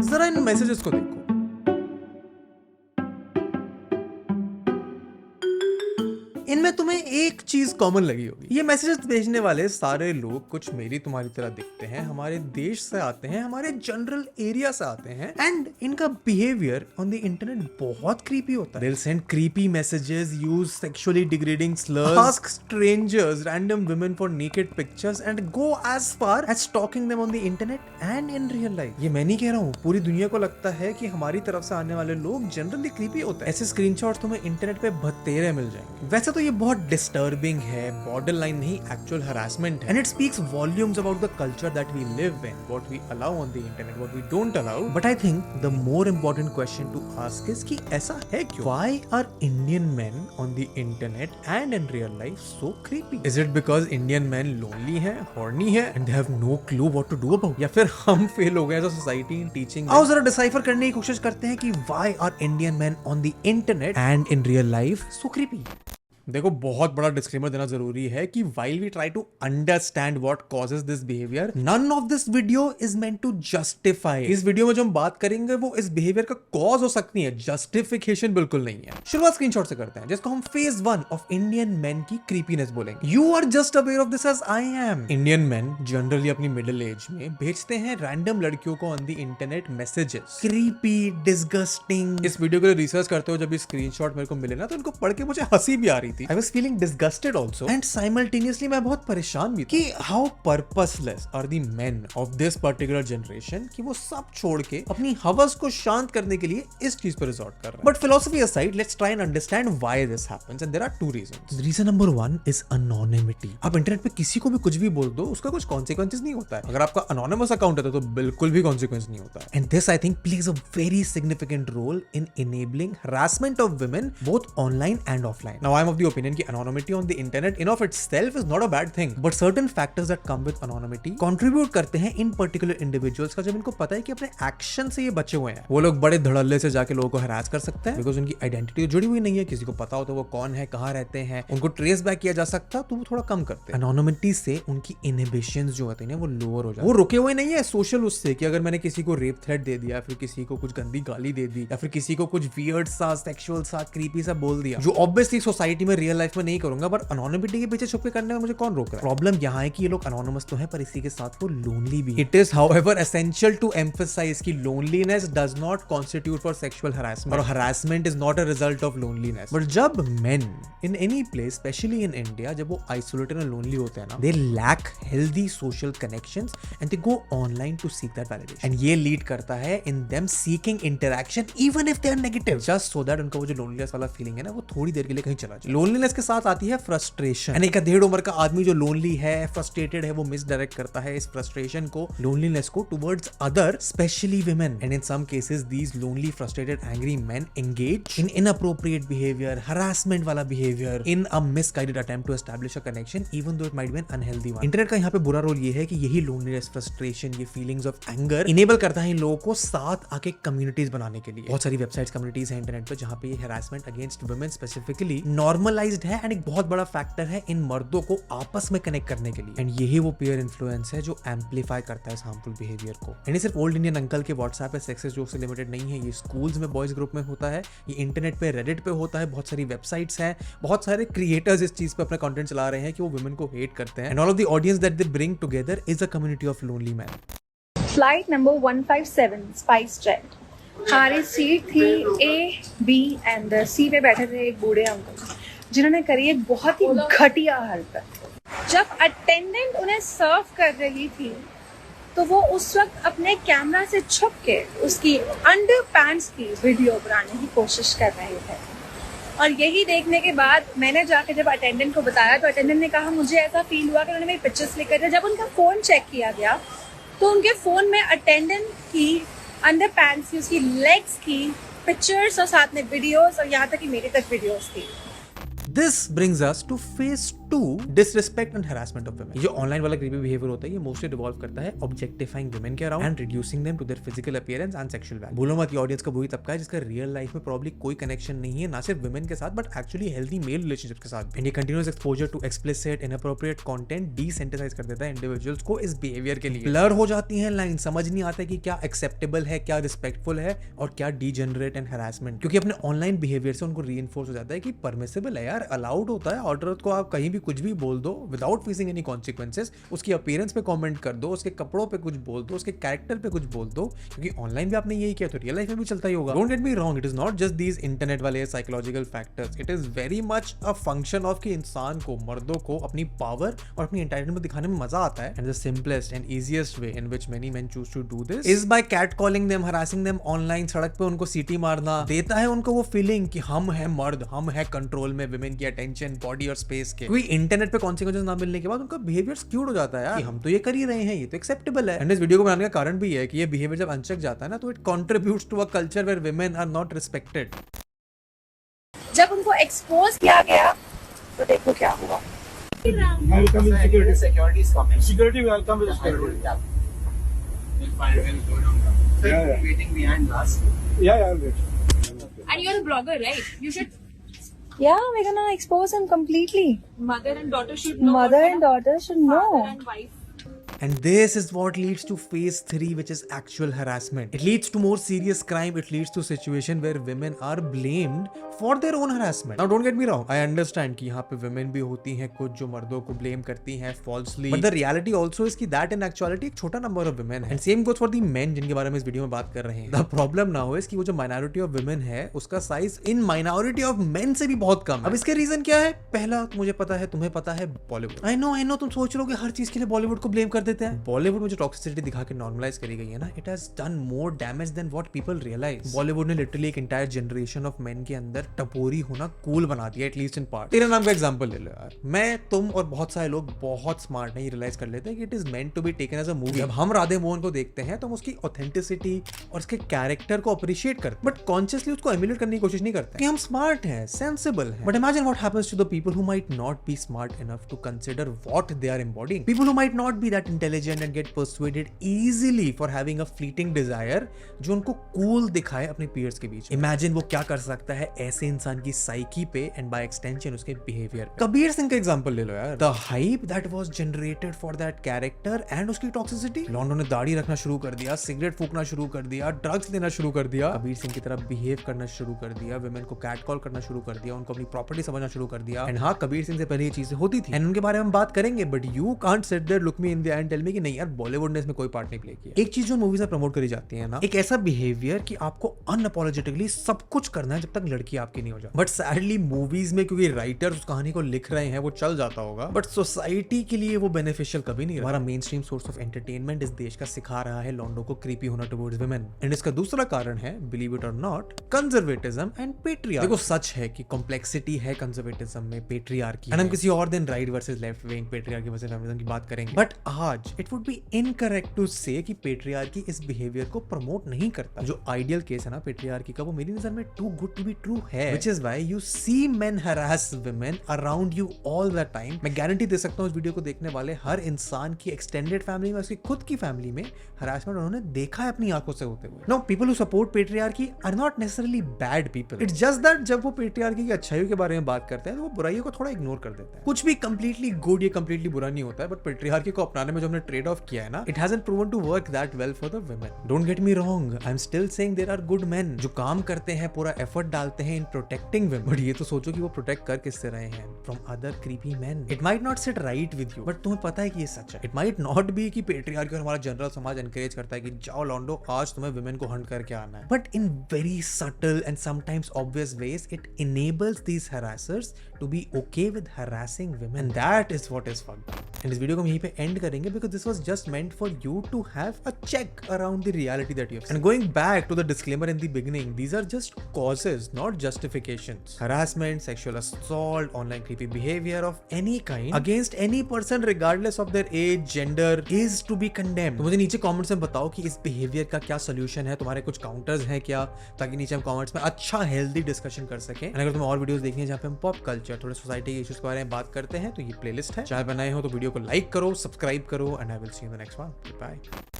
जरा इन मैसेजेस को देखो। इनमें तुम्हें एक चीज कॉमन लगी होगी, ये मैसेजेस भेजने वाले सारे लोग कुछ मेरी तुम्हारी तरह दिखते हैं, हमारे देश से आते हैं, हमारे जनरल एरिया से आते हैं, एंड इनका बिहेवियर ऑन द इंटरनेट बहुत क्रीपी होता है। They'll send creepy messages, use sexually degrading slurs, ask strangers random women for naked pictures and go as far as stalking them on the internet and in real life। ये मैं नहीं कह रहा हूँ, पूरी दुनिया को लगता है कि हमारी तरफ से आने वाले लोग जनरली क्रीपी होते हैं। ऐसे स्क्रीनशॉट्स तुम्हें इंटरनेट पे भतेरे मिल जाएंगे। वैसे तो ये बहुत डिस्टर्बिंग है, बॉर्डर लाइन नहीं एक्चुअल हरासमेंट है, and it speaks volumes about the culture that we live in, what we allow on the internet, what we don't allow. But I think the more important question to ask is कि ऐसा है क्यों? Why are Indian men on the internet and in real life so creepy? Is it because Indian men lonely है, horny है, and they have no clue what to do about, या फिर हम fail हो गए as a society in teaching? आओ जरा decipher करने की कोशिश करते हैं कि why are Indian men on the internet and in real life so creepy. देखो, बहुत बड़ा डिस्क्लेमर देना जरूरी है कि while we try to understand what causes this behavior, none of this video is meant to justify। इस video में जो हम बात करेंगे वो इस बिहेवियर का कॉज हो सकती है, जस्टिफिकेशन बिल्कुल नहीं है। शुरुआत स्क्रीनशॉट से करते हैं, जिसको हम फेज 1 ऑफ इंडियन मेन की क्रीपीनेस बोलेंगे। You are just aware of this as I am. Indian men generally अपनी मिडिल एज में भेजते हैं रैंडम लड़कियों को on the internet messages, creepy, disgusting. इस वीडियो के लिए रिसर्च करते हो जब ये स्क्रीनशॉट मेरे को मिले ना, तो इनको पढ़ के मुझे हंसी भी आ रही थी। I was feeling disgusted also and simultaneously मैं बहुत परेशान भी था कि how purposeless are the men of this particular generation कि वो सब छोड़ के अपनी हवस को शांत करने के लिए इस चीज पर रिजॉर्ट कर रहे हैं। But philosophy aside, let's try and understand why this happens, and there are two reasons. Reason number 1 is anonymity। आप इंटरनेट पे किसी को भी कुछ भी बोल दो, उसका कुछ consequences नहीं होता है। अगर आपका anonymous account है तो बिल्कुल भी consequence नहीं होता है। And this I think plays a very significant role in enabling harassment of women both online and offline। Now I am of the opinion कि anonymity on the internet in of itself is not a bad thing, but certain factors that come with anonymity contribute करते हैं इन particular individuals का, जब इनको पता है कि अपने एक्शन से ये बचे हुए हैं। वो लोग बड़े धड़ल्ले से जाके लोगों को हरास कर सकते हैं बिकॉज उनकी आइडेंटिटी जुड़ी हुई नहीं है, किसी को पता होता है वो कौन है, कहाँ रहते हैं, उनको ट्रेस बैक किया जा सकता, तो वो थोड़ा कम करते हैं। anonymity से उनकी इनहिबिशंस जो होते हैं वो लोअर हो जाते हैं। वो रुके हुए नहीं है सोशल उससे कि अगर मैंने किसी को रेप थ्रेट दे दिया, फिर किसी को कुछ गंदी गाली दे दी, या फिर किसी को कुछ वियर्ड सा, सेक्सुअल सा, क्रीपी सा बोल दिया, जो ऑब्वियसली सोसाइटी में रियल लाइफ में नहीं करूंगा, पर anonymity के पीछे छुप के करने में मुझे कौन रोक रहा है? प्रॉब्लम यहाँ है कि ये लोग anonymous तो है, पर इसी के साथ वो लोनली भी। It is however essential to emphasize कि loneliness does not constitute for sexual harassment, और harassment is not a result of loneliness। But जब men in any place, especially in India, जब वो isolated and lonely होते हैं ना, they lack healthy social connections and they go online to seek that validation, and ये lead करता है in them seeking interaction even if they are negative, just so that उनका वो जो loneliness वाला feeling है ना, वो थोड़ी देर के लिए कहीं चला जाए। loneliness के साथ आती है फ्रस्ट्रेशन, यानी एक डेढ़ उम्र का आदमी जो लोनली है, फ्रस्ट्रेटेड है, वो मिसडायरेक्ट करता है इस फ्रस्ट्रेशन को, लोनलीनेस को, towards other, specially women, and in some cases these lonely, frustrated, angry men engage in inappropriate behaviour, harassment वाला behaviour, in a misguided attempt to establish a connection even though it might be an unhealthy one. Internet का यहाँ पे बुरा role ये है कि यही loneliness, frustration, ये फीलिंग्स ऑफ एंगर इनेबल करता है इन लोगों को साथ आके कम्युनिटीज बनाने के लिए। बहुत सारी वेबसाइट्स, कम्युनिटीज है इंटरनेट पे जहाँ पे ये harassment against women specifically normalised है, एंड एक बहुत बड़ा फैक्टर है इन मर्दों को आपस में कनेक्ट करने के लिए, एंड यही वो पीयर इन्फ्लुएंस है जो एम्पलीफाई करता है इस हार्मफुल बिहेवियर को। एंड ये सिर्फ ओल्ड इंडियन अंकल के व्हाट्सएप पे सेक्स जोक से लिमिटेड नहीं है, ये स्कूल्स में बॉयज ग्रुप में होता है, ये इंटरनेट पे रेडिट पे होता है, बहुत सारी वेबसाइट्स हैं, बहुत सारे क्रिएटर्स इस चीज पे अपना कंटेंट चला रहे हैं कि वो वुमेन को हेट करते हैं, and all of the audience that they bring together is a community of lonely man. Flight number 157 spice jet, हमारी सीट थी ए, बी एंड सी पे बैठे थे एक बूढ़े अंकल जिन्होंने करी एक बहुत ही घटिया हरकत। जब अटेंडेंट उन्हें सर्व कर रही थी तो वो उस वक्त अपने कैमरा से छुप के उसकी अंडर पैंट्स की वीडियो बनाने की कोशिश कर रहे थे, और यही देखने के बाद मैंने जाके जब अटेंडेंट को बताया तो अटेंडेंट ने कहा मुझे ऐसा फील हुआ कि उन्होंने मेरी पिक्चर्स क्लिक कर दिया। जब उनका फ़ोन चेक किया गया तो उनके फ़ोन में अटेंडेंट की अंडर पैंट्स की, उसकी लेग्स की पिक्चर्स और साथ में वीडियोस, और यहाँ तक कि मेरी तक वीडियोस थी। This brings us to phase two disrespect and harassment of women. जो ऑनलाइन वाला क्रीपी बिहेवियर होता है ये मोस्टली रिवॉल्व करता है ऑब्जेक्टिफाइंग वुमेन के around and reducing them to their physical appearance and sexual value. बोलो मत, ये ऑडियंस का वही तबका है जिसका रियल लाइफ में प्रॉब्ली कोई कनेक्शन नहीं है, ना सिर्फ वुमेन के साथ but actually healthy male relationship के साथ। एंड ये continuous exposure to explicit inappropriate content desensitise कर देता है इंडिविजुअल्स को इस बिहेवियर के लिए। ब्लर हो जाती है लाइन, समझ नहीं आता कि क्या एक्सेप्टेबल है, क्या रिस्पेक्टफुल है और क्या डीजेनरेट एंड हरासमेंट। क्योंकि अपने ऑनलाइन बिहेवियर से उनको रीइंफोर्स हो जाता है कि परमिसिबल है यार, अलाउड होता है, औरत को आप कहीं भी कुछ भी बोल दो विदाउट फेसिंग एनी कॉन्सिक्वेंसेस। उसकी अपीयरेंस पे कमेंट कर दो, उसके कपड़ों पे कुछ बोल दो, उसके कैरेक्टर पे कुछ बोल दो, क्योंकि ऑनलाइन भी आपने यही किया तो रियल लाइफ में भी चलता ही होगा। Don't get me wrong, it is not just these internet वाले psychological factors, it is very much a function of कि इंसान को, मर्दों को अपनी पावर और अपनी एंटाइटलमेंट दिखाने में मजा आता है। And the simplest and easiest way in which many men choose to do this is by catcalling them, harassing them online. सड़क पे उनको सीटी मारना देता है उनको वो फीलिंग कि हम है मर्द, हम है कंट्रोल में विमेन की अटेंशन, बॉडी और स्पेस के। कोई इंटरनेट पे कॉन्सिक्वेंसेस ना मिलने के बाद उनका बिहेवियर स्क्यूड हो जाता है यार, कि हम तो ये कर ही रहे हैं, ये तो एक्सेप्टेबल है। एंड इस वीडियो को बनाने का कारण भी है कि ये बिहेवियर जब अनचेक जाता है ना तो it contributes to a culture where women are not respected. जब उनको एक्सपोज किया गया तो देखो क्या हुआ। Welcome with security. Security is coming. Security welcome with I security. will tap. We'll find, we'll go down now. Sir, Yeah, yeah. waiting behind glass. Yeah, I'll wait. And you're a blogger, right? You should. Yeah, we're gonna expose him completely. Mother and daughter should know. Mother what and daughter should know. Father and wife. And this is what leads to phase 3, which is actual harassment. It leads to more serious crime. It leads to situation where women are blamed for their own harassment. Now don't get me wrong, I understand कि यहाँ पे women भी होती हैं कुछ जो मर्दों को blame करती हैं falsely. But the reality also is कि that in actuality एक छोटा number of women है. And same goes for the men जिनके बारे में इस वीडियो में बात कर रहे हैं. The problem now is कि वो जो minority of women है उसका size in minority of men से भी बहुत कम है. अब इसके reason क्या है? पहला मुझे पता है, तुम्हें पता है, Bollywood. I know तुम सोच रहे हो कि हर चीज के लिए Bollywood को blame कर देते हैं. Bollywood में जो टॉक्सिसिटी दिखा के नॉर्मलाइज करी गई है ना, it has done more damage than what people realise. Bollywood ने लिटरली एक एंटायर जनरेशन ऑफ मेन के अंदर टपोरी होना कूल बना दिया, एटलीस्ट इन पार्ट। तेरा नाम का एग्जांपल ले लो यार, मैं, तुम और बहुत सारे लोग बहुत स्मार्ट नहीं रियलाइज कर लेते हैं कि it is meant to be taken as a movie. जब हम राधे मोहन को देखते हैं तो हम उसकी ऑथेंटिसिटी और उसके कैरेक्टर को अप्रिशिएट करते हैं, बट कॉन्शियसली उसको एमुलेट करने की कोशिश नहीं करते कि हम स्मार्ट हैं, सेंसिबल हैं। But imagine what happens to the people who might not be smart enough to consider what they are embodying, people who might not be that intelligent and get persuaded easily for having a fleeting desire जो उनको cool दिखाए अपने peers के बीच। Imagine वो क्या कर सकता है ऐसे इंसान की psyche पे and by extension उसके behavior पे। कबीर सिंह का एग्जांपल ले लो यार। The hype that was generated for that character and उसकी toxicity, लॉन्डो ने दाढ़ी रखना शुरू कर दिया, सिगरेट फूकना शुरू कर दिया, ड्रग्स देना शुरू कर दिया, कबीर सिंह की तरह बिहेव करना शुरू कर दिया, वुमेन को कैट कॉल करना शुरू कर दिया, उनको अपनी प्रॉपर्टी समझना शुरू कर दिया। एंड हाँ, कबीर सिंह से पहले ये चीजें होती थी एंड उनके बारे में हम बात करेंगे, but you can't sit there, look me in the eye and tell me कि नहीं यार बॉलीवुड ने इसमें कोई पार्ट नहीं प्ले किया। एक चीज जो मूवीज में प्रमोट करी जाती है ना, एक ऐसा बिहेवियर कि आपको अनअपोलोजेटिकली सब कुछ करना है जब तक लड़की आपकी नहीं हो जाए। बट सैडली मूवीज में क्योंकि राइटर्स उस कहानी को लिख रहे हैं वो चल जाता होगा, बट सोसाइटी के लिए वो बेनिफिशियल कभी नहीं रहा। हमारा main stream source of entertainment इस देश का सिखा रहा है लॉन्डो को क्रीपी होना टुवर्ड्स वुमेन। एंड इसका दूसरा कारण है, बिलीव इट और नॉट, कंजर्वेटिज्म एंड पेट्रियार्की। देखो सच है कि कॉम्प्लेक्सिटी है कंजर्वेटिज्म में, पेट्रियार्की। एंड हम किसी और दिन right versus left wing, patriarchy versus feminism की बात करेंगे, बट आज it would be incorrect to say कि पेट्रियार्की इस बिहेवियर को प्रमोट नहीं करता। जो आइडियल केस है ना पेट्रियार्की का, वो मेरी नजर में too good to be true है, which is why you see men harass women around you all the time. मैं गारंटी दे सकता हूं इस वीडियो को देखने वाले हर इंसान की एक्सटेंडेड फैमिली में, उसकी खुद की फैमिली में हरासमेंट उन्होंने देखा है अपनी आंखों से होते हुए। No, people who support patriarchy are not necessarily bad people, it's just that जब वो पेट्रियार्की की अच्छाइयों के बारे में बात करते हैं तो वो बुराइयों को थोड़ा इग्नोर कर देते हैं। कुछ भी कंप्लीटली गुड या कंप्लीटली बुरा नहीं होता है, बट पेट्रियार्की को अपनाने में जो हमने ट्रेड ऑफ किया है ना, it hasn't proven to work that well for the women. Don't get me wrong, I am still saying there are good men जो काम करते हैं, पूरा एफर्ट डालते हैं इन प्रोटेक्टिंग वुमेन, बट ये तो सोचो कि वो प्रोटेक्ट कर किससे रहे हैं, from other creepy main. It might not sit right with you, but तुम्हें पता है कि ये सच है। इट माइट नॉट बी कि पेट्रियार्की और हमारा जनरल समाज एनकरेज करता है कि जाओ लॉन्डो आज तुम्हें वुमेन को हंट करके आना है, but in very subtle and sometimes obvious ways it enables these harassers to be okay with harassing women. That is what is fucked up. And इस वीडियो को हम यहीं पे एंड करेंगे because this was just meant for you to have a check around the reality that you have. And going back to the disclaimer in the beginning, these are just causes, not justifications. Harassment, sexual assault, online creepy behavior of any kind against any person regardless of their age, gender is to be condemned. तो मुझे नीचे comments में बताओ कि इस behaviour का क्या solution है, तुम्हारे कुछ काउंटर्स हैं क्या, ताकि नीचे हम कमेंट्स में अच्छा हेल्दी डिस्कशन कर सकें। और अगर तुम्हें और वीडियोस देखनी है जहाँ पे हम पॉप कल्चर, थोड़े सोसाइटी के इश्यूज के बारे में बात करते हैं, तो ये प्लेलिस्ट है। चैनल पर नए हो तो वीडियो को लाइक करो, सब्सक्राइब करो, and I will see you in the next one. Bye.